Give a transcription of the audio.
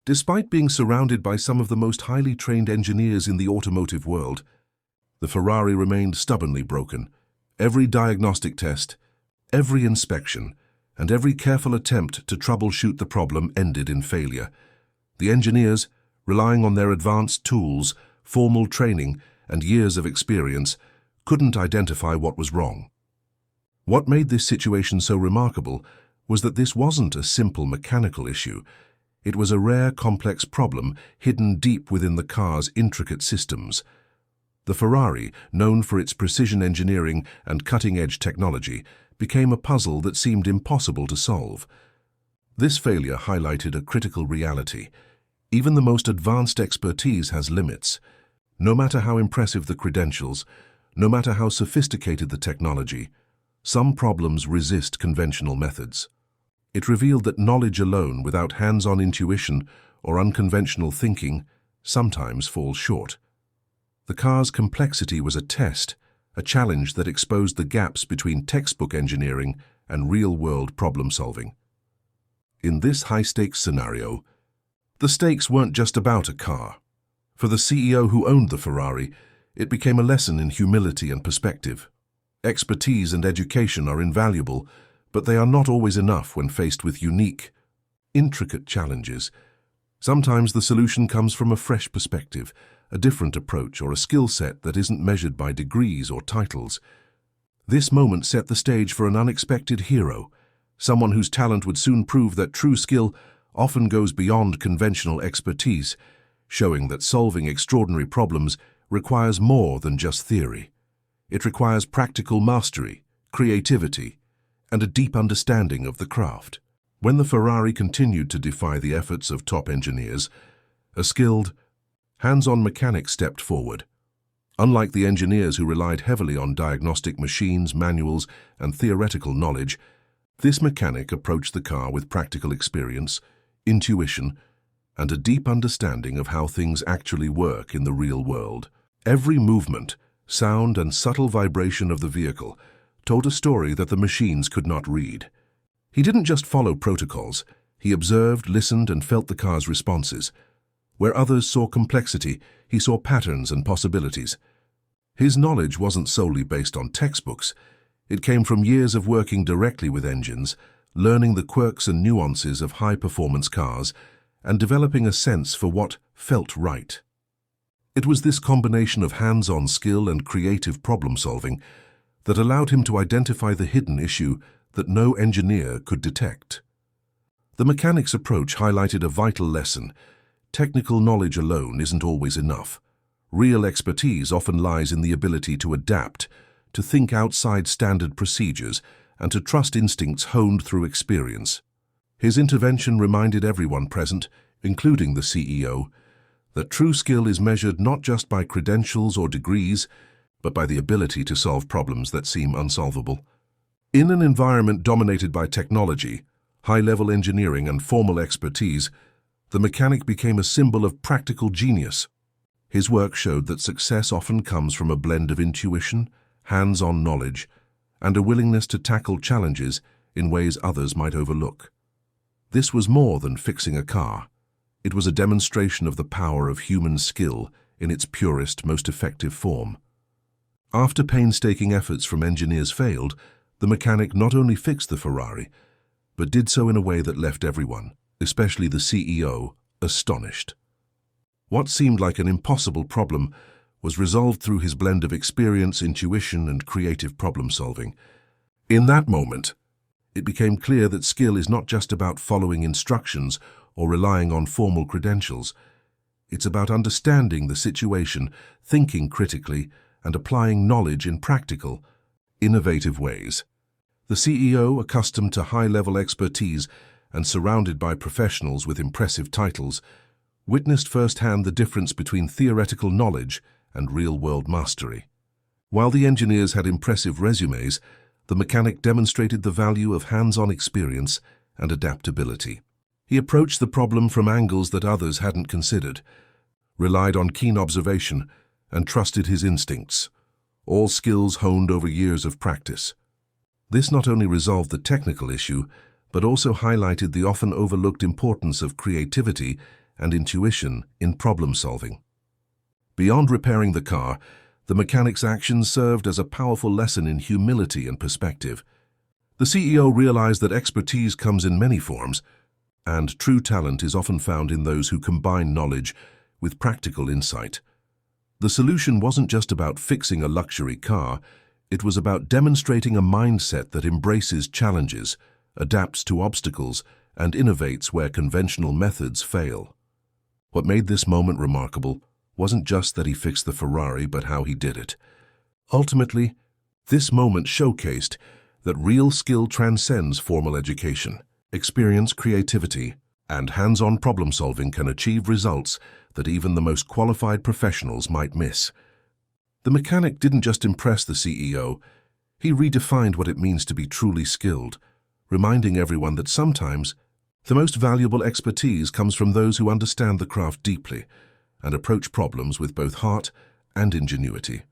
Despite being surrounded by some of the most highly trained engineers in the automotive world, the Ferrari remained stubbornly broken. Every diagnostic test, every inspection, and every careful attempt to troubleshoot the problem ended in failure. The engineers, relying on their advanced tools, formal training, and years of experience, couldn't identify what was wrong. What made this situation so remarkable was that this wasn't a simple mechanical issue. It was a rare, complex problem hidden deep within the car's intricate systems. The Ferrari, known for its precision engineering and cutting-edge technology, became a puzzle that seemed impossible to solve. This failure highlighted a critical reality. Even the most advanced expertise has limits. No matter how impressive the credentials, no matter how sophisticated the technology, some problems resist conventional methods. It revealed that knowledge alone, without hands-on intuition or unconventional thinking, sometimes falls short. The car's complexity was a test, a challenge that exposed the gaps between textbook engineering and real-world problem-solving. In this high-stakes scenario, the stakes weren't just about a car. For the CEO who owned the Ferrari, it became a lesson in humility and perspective. Expertise and education are invaluable, but they are not always enough when faced with unique, intricate challenges. Sometimes the solution comes from a fresh perspective, a different approach, or a skill set that isn't measured by degrees or titles. This moment set the stage for an unexpected hero, someone whose talent would soon prove that true skill often goes beyond conventional expertise, showing that solving extraordinary problems requires more than just theory. It requires practical mastery, creativity, and a deep understanding of the craft. When the Ferrari continued to defy the efforts of top engineers, a skilled, hands-on mechanic stepped forward. Unlike the engineers who relied heavily on diagnostic machines, manuals, and theoretical knowledge, this mechanic approached the car with practical experience, intuition, and a deep understanding of how things actually work in the real world. Every movement, sound, and subtle vibration of the vehicle told a story that the machines could not read. He didn't just follow protocols. He observed, listened, and felt the car's responses. Where others saw complexity, he saw patterns and possibilities. His knowledge wasn't solely based on textbooks. It came from years of working directly with engines, learning the quirks and nuances of high-performance cars, and developing a sense for what felt right. It was this combination of hands-on skill and creative problem-solving that allowed him to identify the hidden issue that no engineer could detect. The mechanic's approach highlighted a vital lesson. Technical knowledge alone isn't always enough. Real expertise often lies in the ability to adapt, to think outside standard procedures, and to trust instincts honed through experience. His intervention reminded everyone present, including the CEO, that true skill is measured not just by credentials or degrees, but by the ability to solve problems that seem unsolvable. In an environment dominated by technology, high-level engineering, and formal expertise, the mechanic became a symbol of practical genius. His work showed that success often comes from a blend of intuition, hands-on knowledge, and a willingness to tackle challenges in ways others might overlook. This was more than fixing a car. It was a demonstration of the power of human skill in its purest, most effective form. After painstaking efforts from engineers failed, the mechanic not only fixed the Ferrari, but did so in a way that left everyone, especially the CEO, astonished. What seemed like an impossible problem was resolved through his blend of experience, intuition, and creative problem-solving. In that moment, it became clear that skill is not just about following instructions or relying on formal credentials. It's about understanding the situation, thinking critically, and applying knowledge in practical, innovative ways. The CEO, accustomed to high-level expertise and surrounded by professionals with impressive titles, witnessed firsthand the difference between theoretical knowledge and real-world mastery. While the engineers had impressive resumes, the mechanic demonstrated the value of hands-on experience and adaptability. He approached the problem from angles that others hadn't considered, relied on keen observation, and trusted his instincts, all skills honed over years of practice. This not only resolved the technical issue, but also highlighted the often overlooked importance of creativity and intuition in problem-solving. Beyond repairing the car, the mechanic's actions served as a powerful lesson in humility and perspective. The CEO realized that expertise comes in many forms, and true talent is often found in those who combine knowledge with practical insight. The solution wasn't just about fixing a luxury car, it was about demonstrating a mindset that embraces challenges, adapts to obstacles, and innovates where conventional methods fail. What made this moment remarkable wasn't just that he fixed the Ferrari, but how he did it. Ultimately, this moment showcased that real skill transcends formal education. Experience, creativity, and hands-on problem-solving can achieve results that even the most qualified professionals might miss. The mechanic didn't just impress the CEO, he redefined what it means to be truly skilled, reminding everyone that sometimes the most valuable expertise comes from those who understand the craft deeply and approach problems with both heart and ingenuity.